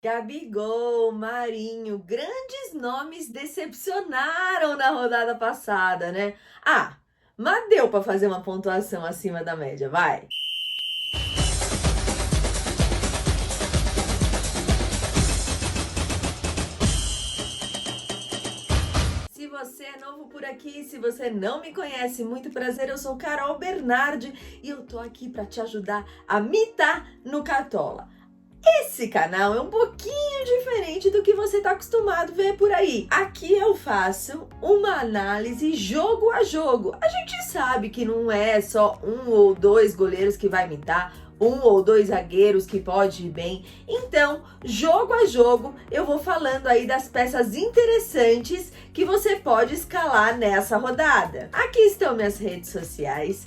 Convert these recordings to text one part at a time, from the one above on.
Gabigol, Marinho, grandes nomes decepcionaram na rodada passada, né? Mas deu para fazer uma pontuação acima da média, vai. Se você é novo por aqui, se você não me conhece, muito prazer, eu sou Carol Bernardi e eu tô aqui para te ajudar a mitar no Cartola. Esse canal é um pouquinho diferente do que você está acostumado a ver por aí. Aqui eu faço uma análise jogo a jogo. A gente sabe que não é só um ou dois goleiros que vai mitar, um ou dois zagueiros que pode ir bem. Então, jogo a jogo, eu vou falando aí das peças interessantes que você pode escalar nessa rodada. Aqui estão minhas redes sociais.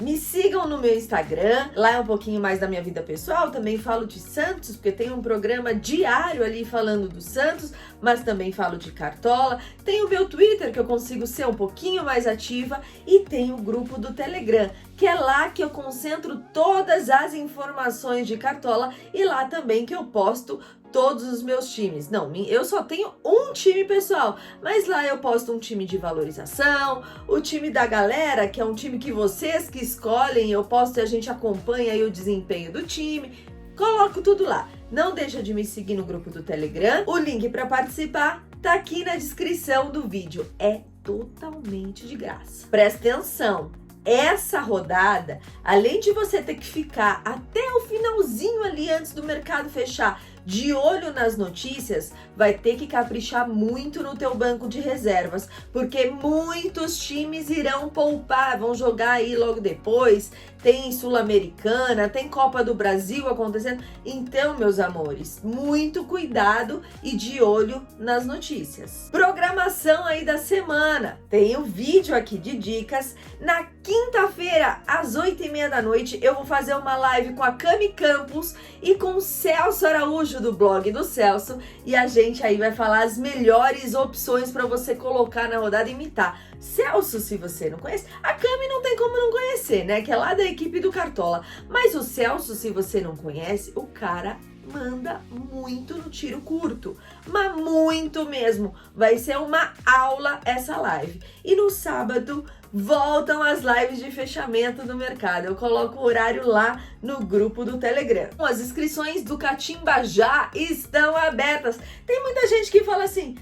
Me sigam no meu Instagram, lá é um pouquinho mais da minha vida pessoal, também falo de Santos, porque tem um programa diário ali falando do Santos, mas também falo de Cartola. Tem o meu Twitter, que eu consigo ser um pouquinho mais ativa, e tem o grupo do Telegram, que é lá que eu concentro todas as informações de Cartola e lá também que eu posto todos os meus times. Não, eu só tenho um time pessoal, mas lá eu posto um time de valorização, o time da galera, que é um time que vocês que escolhem, eu posto e a gente acompanha aí o desempenho do time. Coloco tudo lá. Não deixa de me seguir no grupo do Telegram. O link para participar tá aqui na descrição do vídeo. É totalmente de graça. Presta atenção. Essa rodada, além de você ter que ficar até o finalzinho ali antes do mercado fechar, de olho nas notícias, vai ter que caprichar muito no teu banco de reservas, porque muitos times irão poupar, vão jogar aí logo depois, tem Sul-Americana, tem Copa do Brasil acontecendo. Então, meus amores, muito cuidado e de olho nas notícias. Programação aí da semana, tem um vídeo aqui de dicas. Na quinta-feira, às 8h30 da noite, eu vou fazer uma live com a Cami Campos e com o Celso Araújo, do blog do Celso, e a gente aí vai falar as melhores opções para você colocar na rodada e imitar. Celso, se você não conhece, a Cami não tem como não conhecer, né? Que é lá da equipe do Cartola. Mas o Celso, se você não conhece, o cara manda muito no tiro curto, mas muito mesmo. Vai ser uma aula essa live. E no sábado voltam as lives de fechamento do mercado. Eu coloco o horário lá no grupo do Telegram. As inscrições do Catimba já estão abertas. Tem muita gente que fala assim: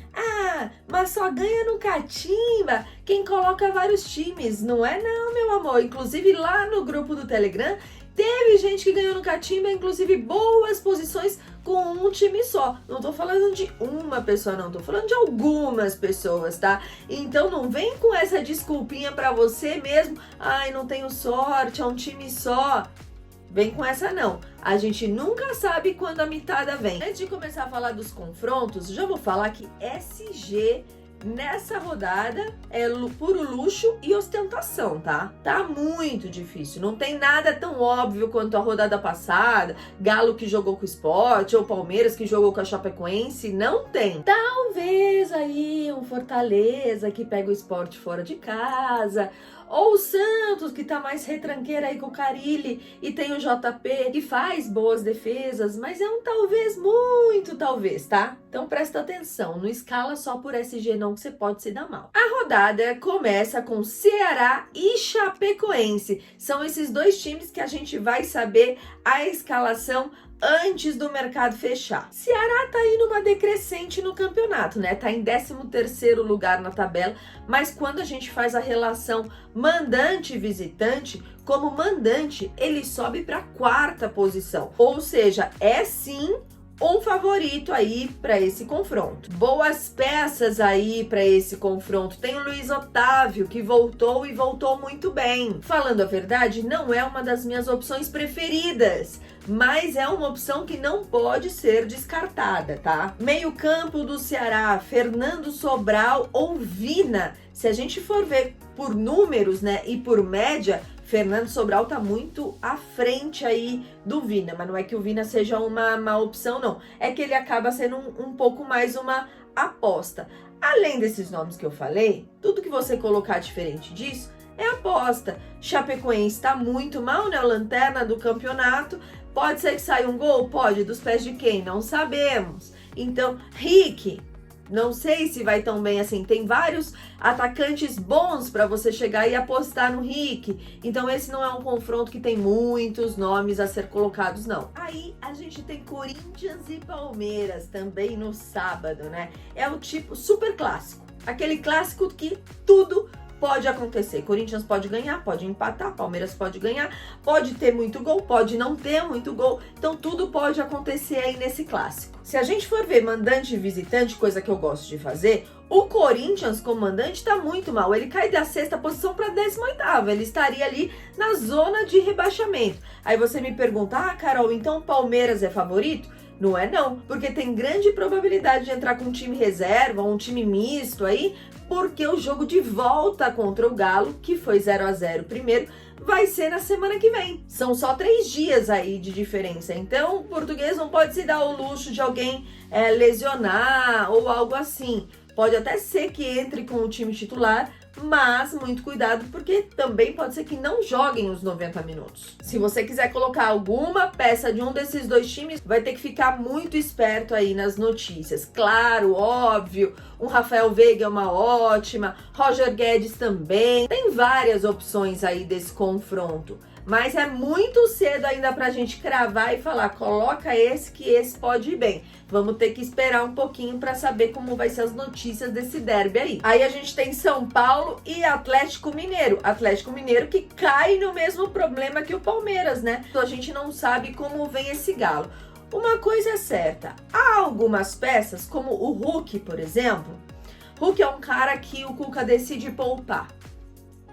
mas só ganha no Catimba quem coloca vários times. Não é não, meu amor. Inclusive lá no grupo do Telegram teve gente que ganhou no Catimba, inclusive boas posições com um time só. Não tô falando de uma pessoa, não. Tô falando de algumas pessoas, tá? Então não vem com essa desculpinha pra você mesmo. Não tenho sorte, é um time só. Vem com essa não. A gente nunca sabe quando a mitada vem. Antes de começar a falar dos confrontos, já vou falar que SG nessa rodada é puro luxo e ostentação, tá? Tá muito difícil, não tem nada tão óbvio quanto a rodada passada, Galo que jogou com o Sport, ou Palmeiras que jogou com a Chapecoense, não tem. Talvez aí um Fortaleza que pega o Sport fora de casa, ou o Santos, que tá mais retranqueira aí com o Carille, e tem o JP, que faz boas defesas, mas é um talvez, muito talvez, tá? Então presta atenção, não escala só por SG não, que você pode se dar mal. A rodada começa com Ceará e Chapecoense. São esses dois times que a gente vai saber a escalação antes do mercado fechar. Ceará tá aí numa decrescente no campeonato, né? Tá em 13º lugar na tabela, mas quando a gente faz a relação mandante e visitante, como mandante, ele sobe para 4ª posição. Ou seja, é sim um favorito aí para esse confronto. Boas peças aí para esse confronto. Tem o Luiz Otávio, que voltou e voltou muito bem. Falando a verdade, não é uma das minhas opções preferidas, mas é uma opção que não pode ser descartada, tá? Meio campo do Ceará, Fernando Sobral ou Vina. Se a gente for ver por números, né, e por média, Fernando Sobral tá muito à frente aí do Vina, mas não é que o Vina seja uma má opção, não. É que ele acaba sendo um pouco mais uma aposta. Além desses nomes que eu falei, tudo que você colocar diferente disso é aposta. Chapecoense tá muito mal, né? O lanterna do campeonato. Pode ser que saia um gol? Pode. Dos pés de quem? Não sabemos. Então, Rick, não sei se vai tão bem assim. Tem vários atacantes bons para você chegar e apostar no Rick. Então esse não é um confronto que tem muitos nomes a ser colocados, não. Aí a gente tem Corinthians e Palmeiras também no sábado, né? É o tipo super clássico. Aquele clássico que tudo pode acontecer. Corinthians pode ganhar, pode empatar, Palmeiras pode ganhar, pode ter muito gol, pode não ter muito gol. Então tudo pode acontecer aí nesse clássico. Se a gente for ver mandante e visitante, coisa que eu gosto de fazer, o Corinthians como mandante tá muito mal. Ele cai da 6ª posição para 18ª. Ele estaria ali na zona de rebaixamento. Aí você me pergunta, Carol, então o Palmeiras é favorito? Não é não, porque tem grande probabilidade de entrar com um time reserva, um time misto aí, porque o jogo de volta contra o Galo, que foi 0-0 primeiro, vai ser na semana que vem. São só 3 dias aí de diferença, então o português não pode se dar o luxo de alguém lesionar ou algo assim. Pode até ser que entre com o time titular, mas muito cuidado, porque também pode ser que não joguem os 90 minutos. Se você quiser colocar alguma peça de um desses dois times, vai ter que ficar muito esperto aí nas notícias. Claro, óbvio, um Rafael Veiga é uma ótima, Roger Guedes também. Tem várias opções aí desse confronto. Mas é muito cedo ainda pra gente cravar e falar, coloca esse que esse pode ir bem. Vamos ter que esperar um pouquinho para saber como vai ser as notícias desse derby aí. Aí a gente tem São Paulo e Atlético Mineiro. Atlético Mineiro que cai no mesmo problema que o Palmeiras, né? Então a gente não sabe como vem esse Galo. Uma coisa é certa, há algumas peças, como o Hulk, por exemplo. Hulk é um cara que o Cuca decide poupar.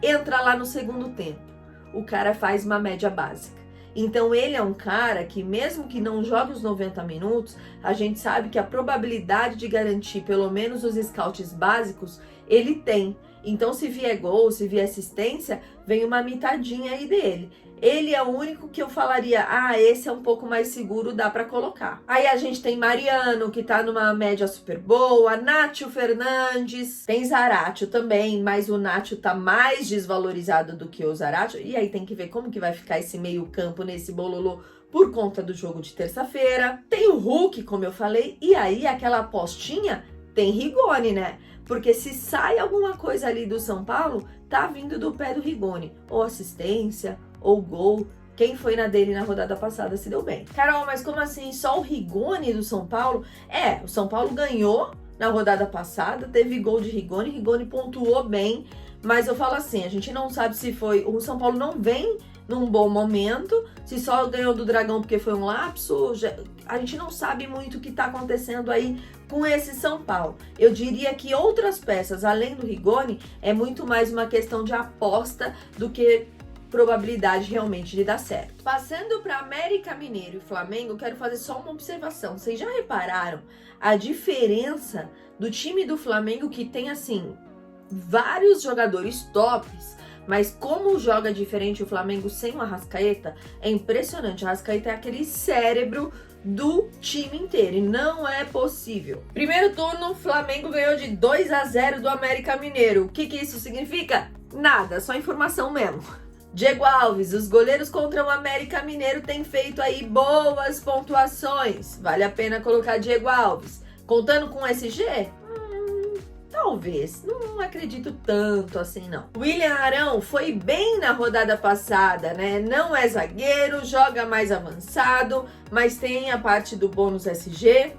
Entra lá no segundo tempo. O cara faz uma média básica. Então ele é um cara que mesmo que não jogue os 90 minutos, a gente sabe que a probabilidade de garantir pelo menos os scouts básicos, ele tem. Então se vier gol, se vier assistência, vem uma mitadinha aí dele. Ele é o único que eu falaria, esse é um pouco mais seguro, dá pra colocar. Aí a gente tem Mariano, que tá numa média super boa, Nátio Fernandes, tem Zaratio também, mas o Nátio tá mais desvalorizado do que o Zaratio, e aí tem que ver como que vai ficar esse meio campo nesse bololô por conta do jogo de terça-feira. Tem o Hulk, como eu falei, e aí aquela apostinha tem Rigoni, né? Porque se sai alguma coisa ali do São Paulo, tá vindo do pé do Rigoni, ou assistência, ou gol. Quem foi na dele na rodada passada se deu bem. Carol, mas como assim? Só o Rigoni do São Paulo? O São Paulo ganhou na rodada passada, teve gol de Rigoni, Rigoni pontuou bem, mas eu falo assim, a gente não sabe se foi... O São Paulo não vem num bom momento, se só ganhou do Dragão porque foi um lapso, a gente não sabe muito o que tá acontecendo aí com esse São Paulo. Eu diria que outras peças, além do Rigoni, é muito mais uma questão de aposta do que probabilidade realmente de dar certo. Passando para América Mineiro e Flamengo, eu quero fazer só uma observação. Vocês já repararam a diferença do time do Flamengo, que tem assim vários jogadores tops, mas como joga diferente o Flamengo sem o Arrascaeta? É impressionante. O Arrascaeta é aquele cérebro do time inteiro, e não é possível. Primeiro turno, o Flamengo ganhou de 2-0 do América Mineiro. O que isso significa? Nada, só informação mesmo. Diego Alves, os goleiros contra o América Mineiro têm feito aí boas pontuações. Vale a pena colocar Diego Alves. Contando com SG? Talvez. Não acredito tanto assim, não. William Arão foi bem na rodada passada, né? Não é zagueiro, joga mais avançado, mas tem a parte do bônus SG.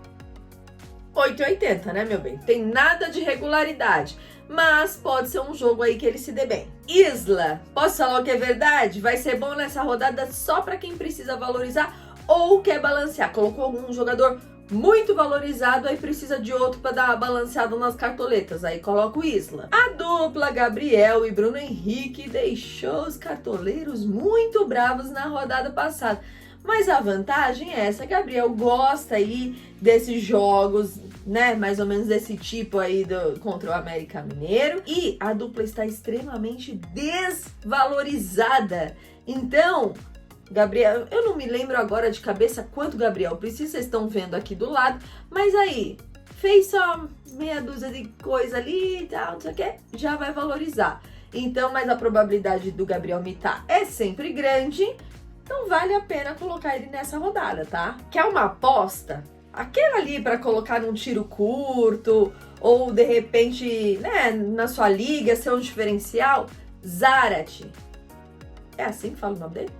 8,80, né, meu bem? Tem nada de regularidade, mas pode ser um jogo aí que ele se dê bem. Isla, posso falar o que é verdade? Vai ser bom nessa rodada só para quem precisa valorizar ou quer balancear. Colocou algum jogador muito valorizado, aí precisa de outro para dar uma balanceada nas cartoletas, aí coloca o Isla. A dupla Gabriel e Bruno Henrique deixou os cartoleiros muito bravos na rodada passada. Mas a vantagem é essa, Gabriel gosta aí desses jogos, né, mais ou menos desse tipo aí contra o América Mineiro. E a dupla está extremamente desvalorizada. Então, Gabriel, eu não me lembro agora de cabeça quanto Gabriel precisa, vocês estão vendo aqui do lado. Mas aí, fez só meia dúzia de coisa ali e tal, não sei o que, já vai valorizar. Então, mas a probabilidade do Gabriel mitar é sempre grande. Então vale a pena colocar ele nessa rodada, tá? Quer uma aposta? Aquela ali para colocar num tiro curto ou de repente, né, na sua liga ser um diferencial, Zarate. É assim que fala o nome dele?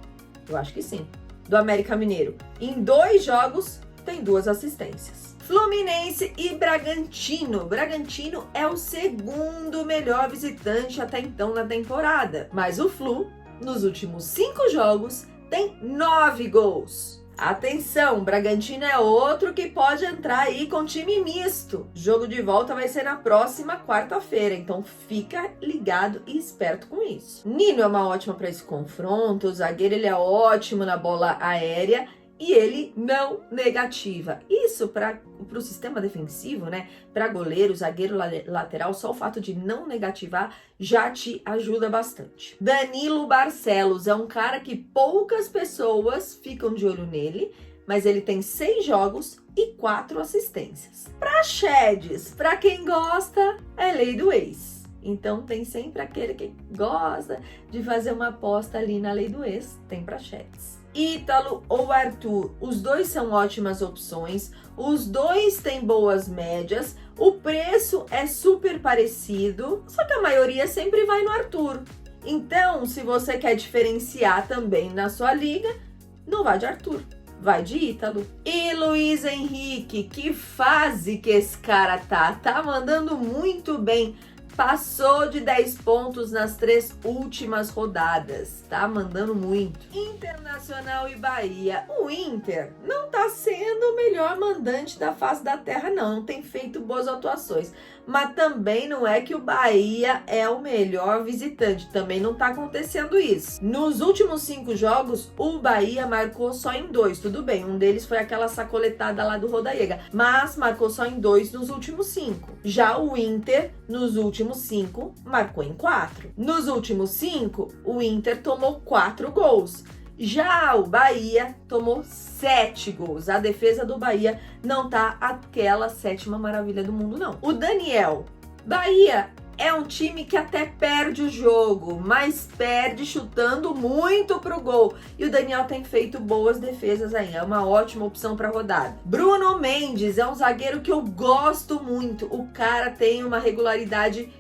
Eu acho que sim. Do América Mineiro. Em 2 jogos tem 2 assistências. Fluminense e Bragantino. Bragantino é o segundo melhor visitante até então na temporada, mas o Flu, nos últimos 5 jogos, tem 9 gols. Atenção, Bragantino é outro que pode entrar aí com time misto. Jogo de volta vai ser na próxima quarta-feira, então fica ligado e esperto com isso. Nino é uma ótima para esse confronto, o zagueiro ele é ótimo na bola aérea e ele não negativa. Isso para o sistema defensivo, né? Para goleiro, zagueiro, lateral, só o fato de não negativar já te ajuda bastante. Danilo Barcelos é um cara que poucas pessoas ficam de olho nele, mas ele tem 6 jogos e 4 assistências. Para Chedes, para quem gosta, é lei do ex. Então tem sempre aquele que gosta de fazer uma aposta ali na lei do ex, tem para Chedes. Ítalo ou Arthur, os dois são ótimas opções, os dois têm boas médias, o preço é super parecido, só que a maioria sempre vai no Arthur. Então, se você quer diferenciar também na sua liga, não vai de Arthur, vai de Ítalo. E Luiz Henrique, que fase que esse cara tá mandando muito bem. Passou de 10 pontos nas 3 últimas rodadas, tá mandando muito. Internacional e Bahia. O Inter não tá sendo o melhor mandante da face da terra, não tem feito boas atuações. Mas também não é que o Bahia é o melhor visitante, também não tá acontecendo isso. Nos últimos 5 jogos, o Bahia marcou só em 2, tudo bem, um deles foi aquela sacoletada lá do Rodallega, mas marcou só em 2 nos últimos 5. Já o Inter, nos últimos 5, marcou em 4. Nos últimos 5, o Inter tomou 4 gols. Já o Bahia tomou 7 gols. A defesa do Bahia não tá aquela 7ª maravilha do mundo, não. O Daniel, Bahia é um time que até perde o jogo, mas perde chutando muito pro gol. E o Daniel tem feito boas defesas aí, é uma ótima opção para rodada. Bruno Mendes é um zagueiro que eu gosto muito. O cara tem uma regularidade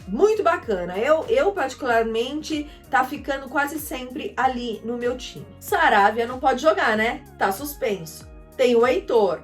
muito bacana. Eu particularmente tá ficando quase sempre ali no meu time. Saravia não pode jogar, né? Tá suspenso. Tem o Heitor.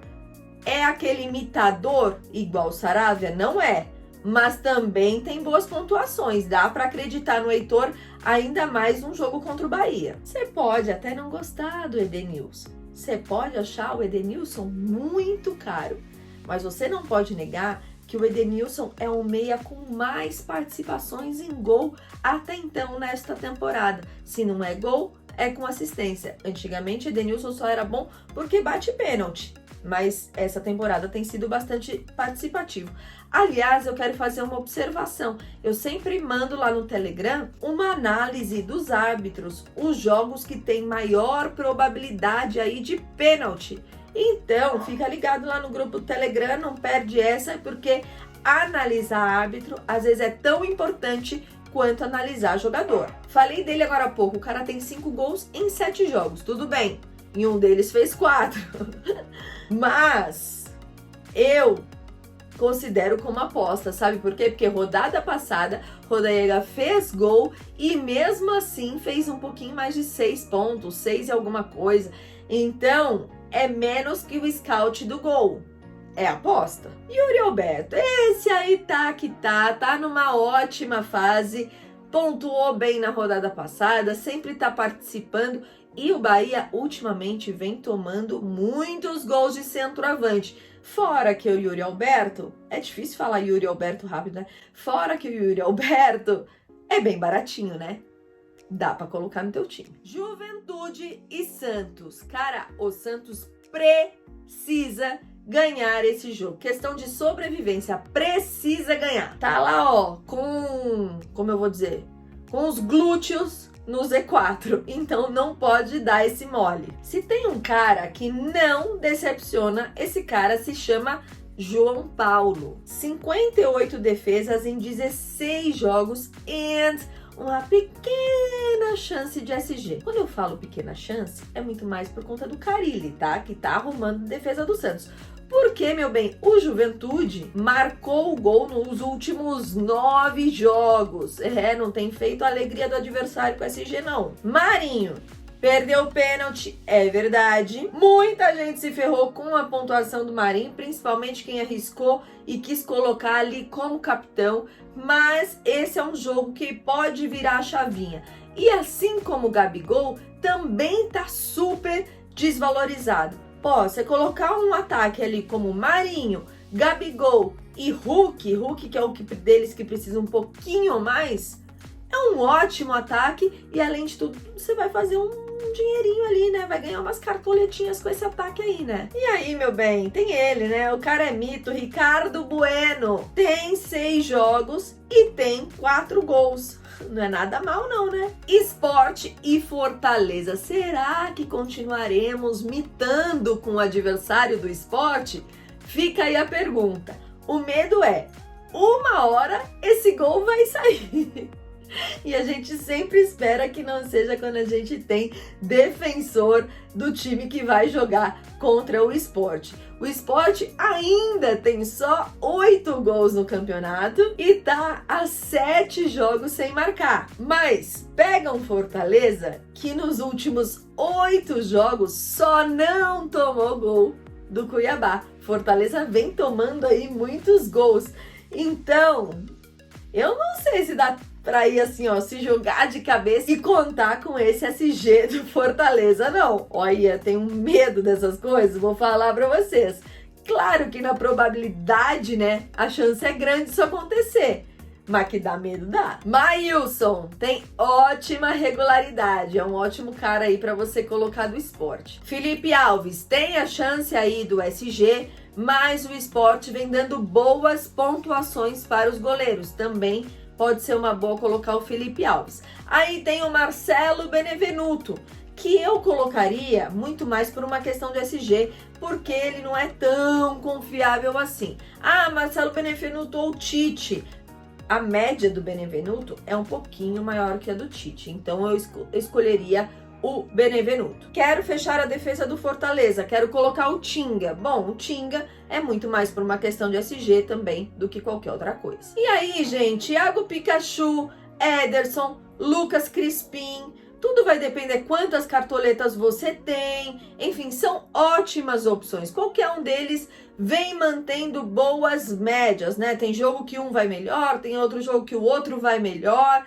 É aquele imitador igual o Saravia? Não é. Mas também tem boas pontuações. Dá para acreditar no Heitor, ainda mais num jogo contra o Bahia. Você pode até não gostar do Edenilson. Você pode achar o Edenilson muito caro. Mas você não pode negar que o Edenilson é o meia com mais participações em gol até então nesta temporada. Se não é gol, é com assistência. Antigamente, Edenilson só era bom porque bate pênalti, mas essa temporada tem sido bastante participativo. Aliás, eu quero fazer uma observação. Eu sempre mando lá no Telegram uma análise dos árbitros, os jogos que têm maior probabilidade aí de pênalti. Então, fica ligado lá no grupo do Telegram, não perde essa, porque analisar árbitro às vezes é tão importante quanto analisar jogador. Falei dele agora há pouco, o cara tem 5 gols em 7 jogos, tudo bem, e um deles fez 4. Mas eu considero como aposta, sabe por quê? Porque rodada passada, Rodallega fez gol e mesmo assim fez um pouquinho mais de 6 pontos, 6 e alguma coisa. Então, é menos que o scout do gol. É aposta. Yuri Alberto, esse aí tá numa ótima fase, pontuou bem na rodada passada, sempre tá participando e o Bahia ultimamente vem tomando muitos gols de centroavante. Fora que o Yuri Alberto, é difícil falar Yuri Alberto rápido, né? Fora que o Yuri Alberto é bem baratinho, né? Dá pra colocar no teu time. Juventude e Santos. Cara, o Santos precisa ganhar esse jogo. Questão de sobrevivência, precisa ganhar. Tá lá, ó, como eu vou dizer, com os glúteos no Z4. Então não pode dar esse mole. Se tem um cara que não decepciona, esse cara se chama João Paulo. 58 defesas em 16 jogos e uma pequena pequena chance de SG. Quando eu falo pequena chance, é muito mais por conta do Carille, tá? Que tá arrumando defesa do Santos. Porque, meu bem, o Juventude marcou o gol nos últimos 9 jogos. Não tem feito a alegria do adversário com SG, não. Marinho perdeu o pênalti, é verdade. Muita gente se ferrou com a pontuação do Marinho, principalmente quem arriscou e quis colocar ali como capitão. Mas esse é um jogo que pode virar a chavinha. E assim como o Gabigol, também tá super desvalorizado. Pô, você colocar um ataque ali como Marinho, Gabigol e Hulk, que é o deles que precisa um pouquinho mais, é um ótimo ataque e, além de tudo, você vai fazer um dinheirinho ali, né? Vai ganhar umas cartoletinhas com esse ataque aí, né? E aí, meu bem, tem ele, né? O cara é mito, Ricardo Bueno. Tem 6 jogos e tem 4 gols. Não é nada mal não, né? Sport e Fortaleza. Será que continuaremos mitando com o adversário do Sport? Fica aí a pergunta. O medo é, uma hora esse gol vai sair. E a gente sempre espera que não seja quando a gente tem defensor do time que vai jogar contra o Sport. O Sport ainda tem só 8 gols no campeonato e tá a 7 jogos sem marcar. Mas pega um Fortaleza que nos últimos 8 jogos só não tomou gol do Cuiabá. Fortaleza vem tomando aí muitos gols. Então, eu não sei se dá pra ir assim, ó, se jogar de cabeça e contar com esse SG do Fortaleza, não. Olha, tenho medo dessas coisas, vou falar pra vocês. Claro que na probabilidade, né, a chance é grande disso acontecer. Mas que dá medo, dá. Maílson tem ótima regularidade, é um ótimo cara aí pra você colocar do Sport. Felipe Alves tem a chance aí do SG, mas o Sport vem dando boas pontuações para os goleiros. Também pode ser uma boa colocar o Felipe Alves. Aí tem o Marcelo Benevenuto, que eu colocaria muito mais por uma questão de SG, porque ele não é tão confiável assim. Ah, Marcelo Benevenuto ou Tite. A média do Benevenuto é um pouquinho maior que a do Tite, então eu escolheria o Benevenuto. Quero fechar a defesa do Fortaleza, quero colocar o Tinga. Bom, o Tinga é muito mais por uma questão de SG também do que qualquer outra coisa. E aí, gente, Thiago Pikachu, Ederson, Lucas Crispim, tudo vai depender quantas cartoletas você tem. Enfim, são ótimas opções. Qualquer um deles vem mantendo boas médias, né? Tem jogo que um vai melhor, tem outro jogo que o outro vai melhor.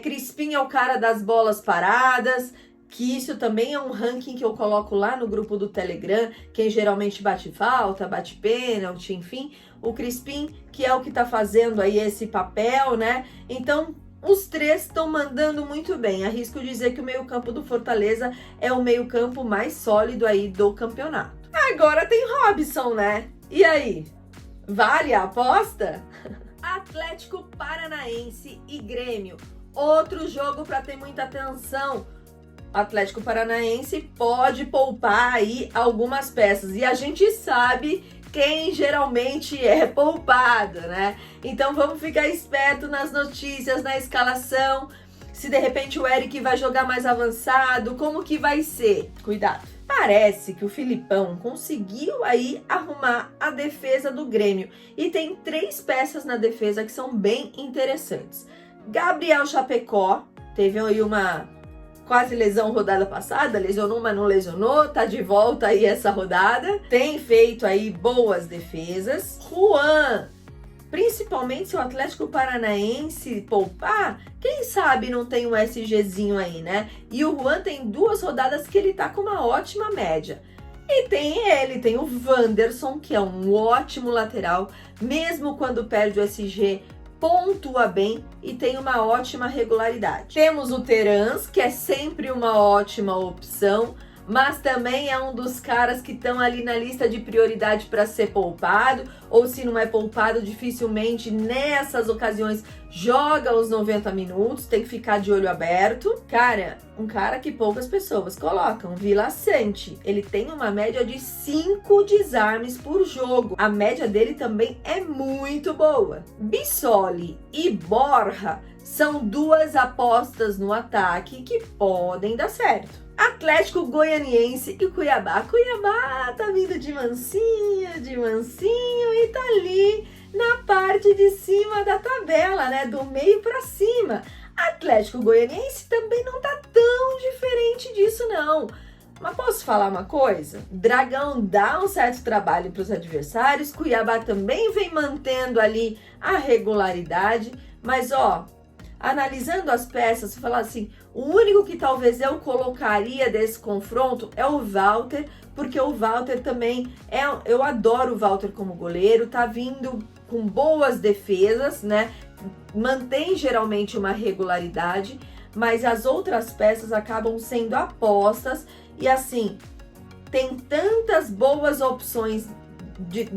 Crispim é o cara das bolas paradas, que isso também é um ranking que eu coloco lá no grupo do Telegram, quem geralmente bate falta, bate pênalti, enfim. O Crispim, que é o que tá fazendo aí esse papel, né? Então, os três estão mandando muito bem. Arrisco dizer que o meio-campo do Fortaleza é o meio-campo mais sólido aí do campeonato. Agora tem Robson, né? E aí? Vale a aposta? Atlético Paranaense e Grêmio. Outro jogo para ter muita atenção. Atlético Paranaense pode poupar aí algumas peças. E a gente sabe quem geralmente é poupado, né? Então vamos ficar esperto nas notícias, na escalação. Se de repente o Eric vai jogar mais avançado, como que vai ser? Cuidado. Parece que o Filipão conseguiu aí arrumar a defesa do Grêmio. E tem 3 peças na defesa que são bem interessantes. Gabriel Chapecó, teve aí uma quase lesão rodada passada, lesionou, mas não lesionou, tá de volta aí essa rodada. Tem feito aí boas defesas. Juan, principalmente se o Atlético Paranaense poupar, quem sabe não tem um SGzinho aí, né? E o Juan tem 2 rodadas que ele tá com uma ótima média. E tem o Wanderson, que é um ótimo lateral, mesmo quando perde o SG, pontua bem e tem uma ótima regularidade. Temos o Terans, que é sempre uma ótima opção. mas também é um dos caras que estão ali na lista de prioridade para ser poupado, ou se não é poupado, dificilmente nessas ocasiões joga os 90 minutos, tem que ficar de olho aberto. Cara, um cara que poucas pessoas colocam, Vila Sante, ele tem uma média de 5 desarmes por jogo. A média dele também é muito boa. Bissoli e Borja são duas apostas no ataque que podem dar certo. Atlético Goianiense e Cuiabá. Cuiabá tá vindo de mansinho e tá ali na parte de cima da tabela, né? Do meio para cima. Atlético Goianiense também não tá tão diferente disso, não. Mas posso falar uma coisa? Dragão dá um certo trabalho para os adversários. Cuiabá também vem mantendo ali a regularidade. Mas, analisando as peças, vou falar assim, o único que talvez eu colocaria desse confronto é o Walter, porque o Walter também eu adoro o Walter como goleiro, tá vindo com boas defesas, né? Mantém geralmente uma regularidade, mas as outras peças acabam sendo apostas e assim, tem tantas boas opções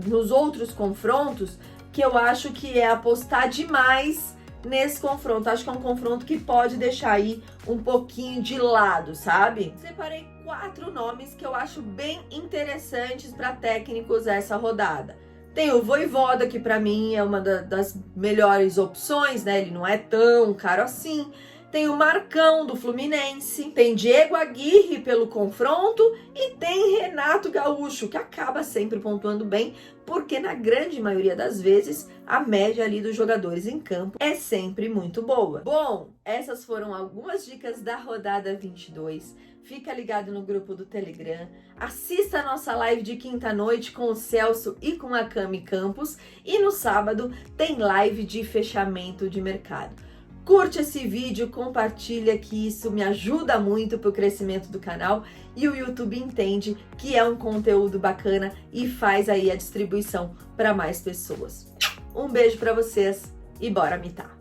nos outros confrontos que eu acho que é apostar demais nesse confronto. Acho que é um confronto que pode deixar aí um pouquinho de lado, sabe? Separei 4 nomes que eu acho bem interessantes para técnicos essa rodada. Tem o Vojvoda, que para mim é uma das melhores opções, né? Ele não é tão caro assim. Tem o Marcão do Fluminense, tem Diego Aguirre pelo confronto e tem Renato Gaúcho, que acaba sempre pontuando bem, porque na grande maioria das vezes a média ali dos jogadores em campo é sempre muito boa. Bom, essas foram algumas dicas da rodada 22. Fica ligado no grupo do Telegram, assista a nossa live de quinta-noite com o Celso e com a Cami Campos e no sábado tem live de fechamento de mercado. Curte esse vídeo, compartilha que isso me ajuda muito para o crescimento do canal e o YouTube entende que é um conteúdo bacana e faz aí a distribuição para mais pessoas. Um beijo para vocês e bora mitar!